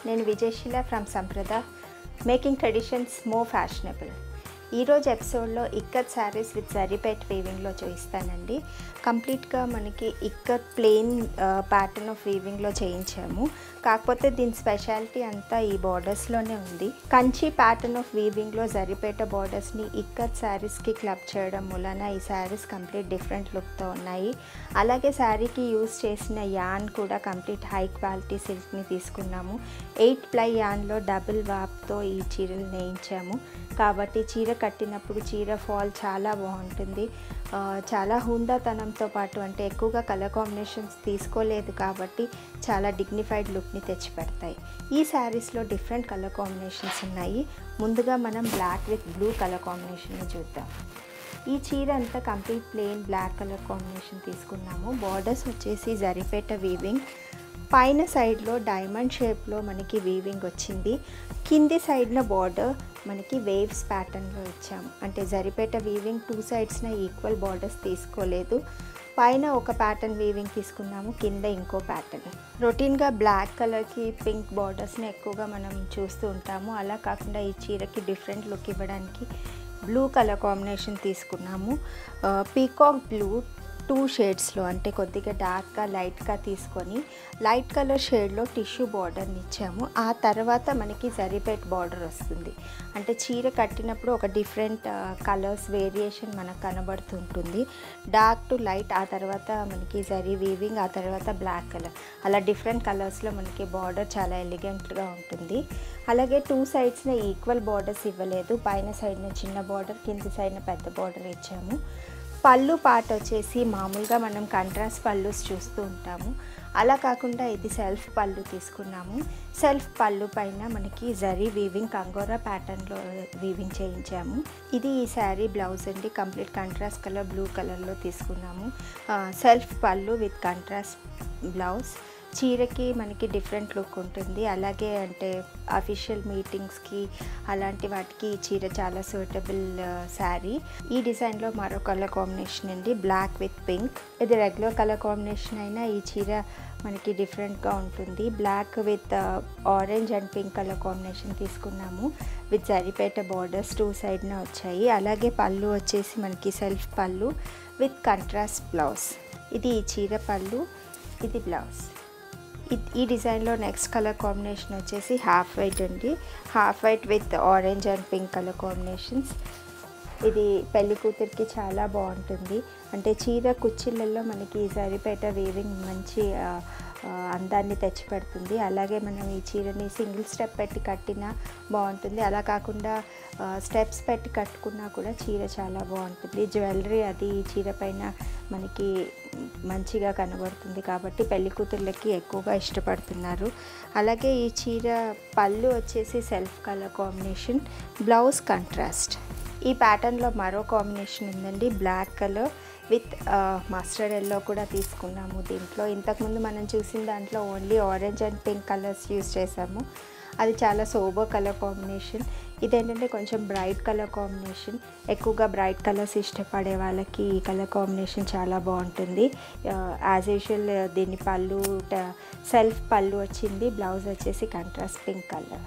నేను Vijayasheela from Samprada making traditions more fashionable. ఈరోజు ఎపిసోడ్లో ఇక్కత్ శారీస్ విత్ జరీపేట్ వీవింగ్లో చూపిస్తానండి. కంప్లీట్గా మనకి ఇక్కత్ ప్లెయిన్ ప్యాటర్న్ ఆఫ్ వీవింగ్లో చేయించాము. కాకపోతే దీని స్పెషాలిటీ అంతా ఈ బార్డర్స్లోనే ఉంది. కంచి ప్యాటర్న్ ఆఫ్ వీవింగ్లో జరీపేట బార్డర్స్ని ఇక్కత్ శారీస్కి క్లబ్ చేయడం వలన ఈ శారీస్ కంప్లీట్ డిఫరెంట్ లుక్తో ఉన్నాయి. అలాగే శారీకి యూజ్ చేసిన యాన్ కూడా కంప్లీట్ హై క్వాలిటీ సిల్క్ని తీసుకున్నాము. 8 ప్లై యాన్లో డబుల్ వాప్తో ఈ చీరలు నేయించాము. కాబట్టి చీర కట్టినప్పుడు చీర ఫాల్ చాలా బాగుంటుంది. చాలా హుందాతనంతో పాటు అంటే ఎక్కువగా కలర్ కాంబినేషన్స్ తీసుకోలేదు కాబట్టి చాలా డిగ్నిఫైడ్ లుక్ని తెచ్చిపెడతాయి. ఈ శారీస్లో డిఫరెంట్ కలర్ కాంబినేషన్స్ ఉన్నాయి. ముందుగా మనం బ్లాక్ విత్ బ్లూ కలర్ కాంబినేషన్ని చూద్దాం. ఈ చీర అంతా complete plain black colour combination తీసుకున్నాము. బార్డర్స్ వచ్చేసి జరీపేట వీవింగ్, పైన సైడ్లో డైమండ్ షేప్లో మనకి వీవింగ్ వచ్చింది. కింది సైడ్న బార్డర్ మనకి వేవ్స్ ప్యాటర్న్లో ఇచ్చాము. అంటే జరీపేట వీవింగ్ 2 సైడ్స్న ఈక్వల్ బార్డర్స్ తీసుకోలేదు. పైన ఒక ప్యాటర్న్ వీవింగ్ తీసుకున్నాము, కింద ఇంకో ప్యాటర్న్. రొటీన్గా బ్లాక్ కలర్కి పింక్ బార్డర్స్ని ఎక్కువగా మనం చూస్తూ ఉంటాము. అలా కాకుండా ఈ చీరకి డిఫరెంట్ లుక్ ఇవ్వడానికి బ్లూ కలర్ కాంబినేషన్ తీసుకున్నాము. పీకాక్ బ్లూ 2 షేడ్స్లో అంటే కొద్దిగా డార్క్గా లైట్గా తీసుకొని లైట్ కలర్ షేడ్లో టిష్యూ బార్డర్ని ఇచ్చాము. ఆ తర్వాత మనకి జరీపేట్ బార్డర్ వస్తుంది. అంటే చీర కట్టినప్పుడు ఒక డిఫరెంట్ కలర్స్ వేరియేషన్ మనకు కనబడుతుంటుంది. డార్క్ టు లైట్, ఆ తర్వాత మనకి జరీ వీవింగ్, ఆ తర్వాత బ్లాక్ కలర్, అలా డిఫరెంట్ కలర్స్లో మనకి బార్డర్ చాలా ఎలిగెంట్గా ఉంటుంది. అలాగే 2 సైడ్స్న ఈక్వల్ బార్డర్స్ ఇవ్వలేదు. పైన సైడ్న చిన్న బార్డర్, కింది సైడ్న పెద్ద బార్డర్ ఇచ్చాము. పళ్ళు పార్ట్ వచ్చేసి మామూలుగా మనం కంట్రాస్ట్ పళ్ళుస్ చూస్తూ ఉంటాము. అలా కాకుండా ఇది సెల్ఫ్ పళ్ళు తీసుకున్నాము. సెల్ఫ్ పళ్ళు పైన మనకి జరీ వీవింగ్ కంగోరా ప్యాటర్న్లో వీవింగ్ చేయించాము. ఇది ఈ శారీ బ్లౌజ్ అండి. కంప్లీట్ కంట్రాస్ట్ కలర్ బ్లూ కలర్లో తీసుకున్నాము. సెల్ఫ్ పళ్ళు విత్ కంట్రాస్ట్ బ్లౌజ్. చీరకి మనకి డిఫరెంట్ లుక్ ఉంటుంది. అలాగే అంటే అఫీషియల్ మీటింగ్స్కి అలాంటి వాటికి ఈ చీర చాలా సూటబుల్ శారీ. ఈ డిజైన్లో మరో కలర్ కాంబినేషన్ అండి, బ్లాక్ విత్ పింక్. ఇది రెగ్యులర్ కలర్ కాంబినేషన్ అయినా ఈ చీర మనకి డిఫరెంట్గా ఉంటుంది. Black with orange and pink colour combination తీసుకున్నాము. విత్ జరీపేట బార్డర్స్ 2 సైడ్న వచ్చాయి. అలాగే పళ్ళు వచ్చేసి మనకి సెల్ఫ్ పళ్ళు విత్ కంట్రాస్ట్ బ్లౌజ్. ఇది ఈ చీర పళ్ళు, ఇది బ్లౌజ్. ఈ డిజైన్లో నెక్స్ట్ కలర్ కాంబినేషన్ వచ్చేసి హాఫ్ వైట్ అండి. Half white with orange and pink colour combinations. ఇది పెళ్లి కూతురికి చాలా బాగుంటుంది. అంటే చీర కుచ్చిళ్ళల్లో మనకి జరీపేట వీవింగ్ మంచి అందాన్ని తెచ్చిపెడుతుంది. అలాగే మనం ఈ చీరని సింగిల్ స్టెప్ పెట్టి కట్టినా బాగుంటుంది. అలా కాకుండా స్టెప్స్ పెట్టి కట్టుకున్నా కూడా చీర చాలా బాగుంటుంది. జ్యువెలరీ అది ఈ చీర పైన మనకి మంచిగా కనబడుతుంది కాబట్టి పెళ్లి కూతుర్లకి ఎక్కువగా ఇష్టపడుతున్నారు. అలాగే ఈ చీర పళ్ళు వచ్చేసి self colour combination, blouse contrast. ఈ ప్యాటర్న్లో మరో కాంబినేషన్ ఉందండి, black colour with mustard yellow కూడా తీసుకున్నాము. దీంట్లో ఇంతకుముందు మనం చూసిన దాంట్లో only orange and pink colours use చేసాము. అది చాలా సోబర్ కలర్ కాంబినేషన్. ఇదేంటంటే కొంచెం బ్రైట్ కలర్ కాంబినేషన్. ఎక్కువగా బ్రైట్ కలర్స్ ఇష్టపడే వాళ్ళకి ఈ కలర్ కాంబినేషన్ చాలా బాగుంటుంది. యాజ్ యూజువల్ దీని పళ్ళు సెల్ఫ్ పళ్ళు వచ్చింది. బ్లౌజ్ వచ్చేసి కంట్రాస్ట్ పింక్ కలర్.